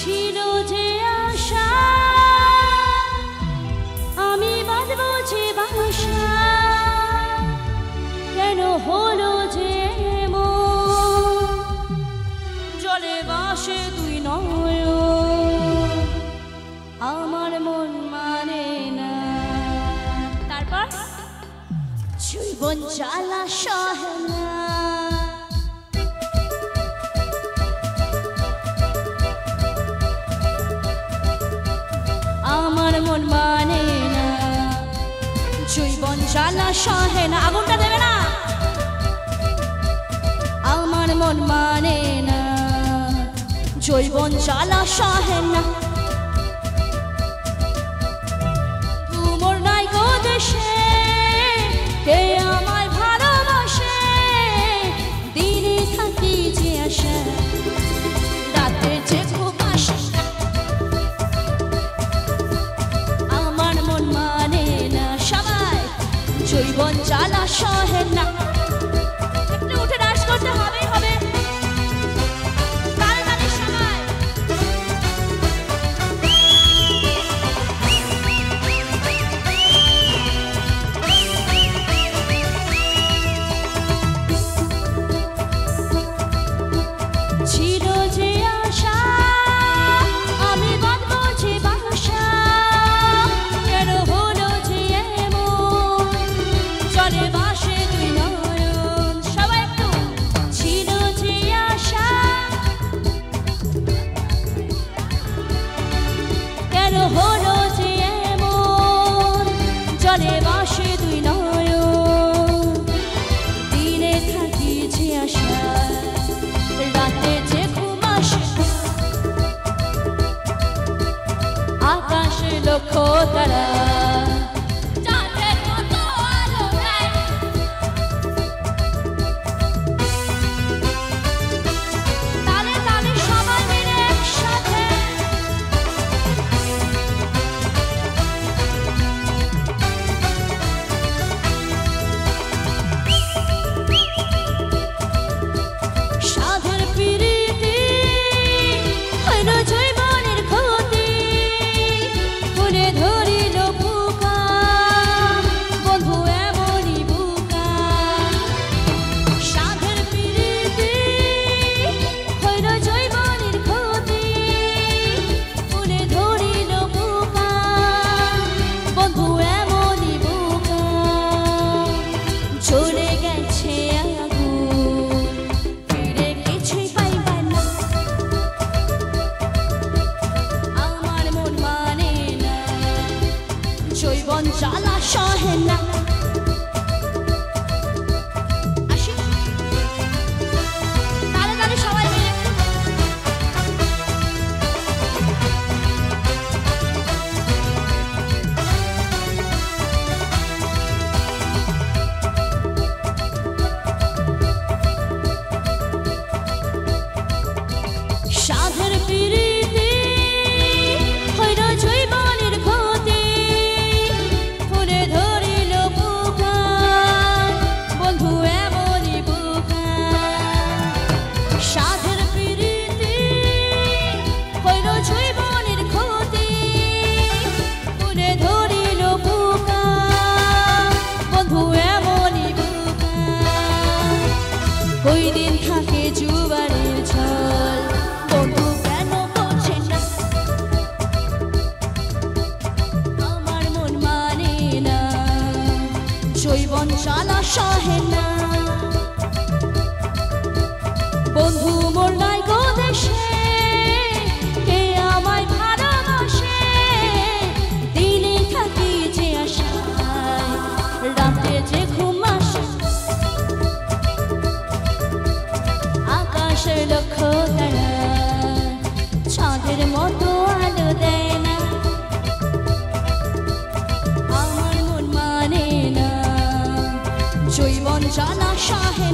ছিল যে আশা আমি বাঁধবো যে বাসা, কেন হলো যে জলে বাসে তুই নয়, আমার মন মানে না। তারপর জীবন জ্বালা সহে না, আমার মন মানে না, জীবন জ্বালা সহে না। আগুনটা দেবে না, আমার মন মানে না, জীবন জ্বালা সহে না। তুমর নাই গো দেশে কে আমায় ভালোবাসে, দিনে থাকি যে আশা রাতে যে খুব আসে, আমার মন মানে না, সবাই জীবন জ্বালা সহে না। একটু উঠে ডান্স করতে হবে হবে, তালে তালে সবাই। ছিল যে আশা আমি বাঁধবো যে বাসা, কেন হলো যে এমন জলে বাসে তুই নয়ন। সবাই একটু ছিল যে আশা কেন হলো যে এমন জলে বাসে তুই নয়ন, দিনে থাকি যে আশা রাতে যে ঘুম আসে, আকাশে লক্ষ তারা চাঁদের মতো আলো দেয়। তালে তালে সবাই মিলে একসাথে সাধের পিরিতি হইল জীবনের ক্ষতি, মনে ধরিল বুকা বন্ধু এমনই বুকা। সাধের পিরিতি হইল জীবনের ক্ষতি, মনে ধরিল বুকা বন্ধু এমনই বুকা। চলে গেছে আগুন ফিরে কিছুই পাইবা না, আমার মন মানে না, জীবন জ্বালা সহে না। আসি তালে তালে সবাই মিলে সাধের পিরিতি হইল জীবনের ক্ষতি, মনে ধরিল বুকা বন্ধু এমনই বুকা। সাধের পিরিতি হইল জীবনের ক্ষতি, মনে ধরিল বুকা বন্ধু এমনই বুকা। কই দিন থাকে জুবারের ঝড় বন্ধু কেন বোঝে না, আমার মন মানে না, জীবন জ্বালা সহে না। বন্ধু মোর নাই গো দেশে কে আমায় ভালোবাসে, দিনে থাকি যে আশায় রাতে যে ঘুম আসে, আকাশে লক্ষ তারা চাঁদের মতো আলো দেয় না, আমার মন মানে না, জীবন জ্বালা সহে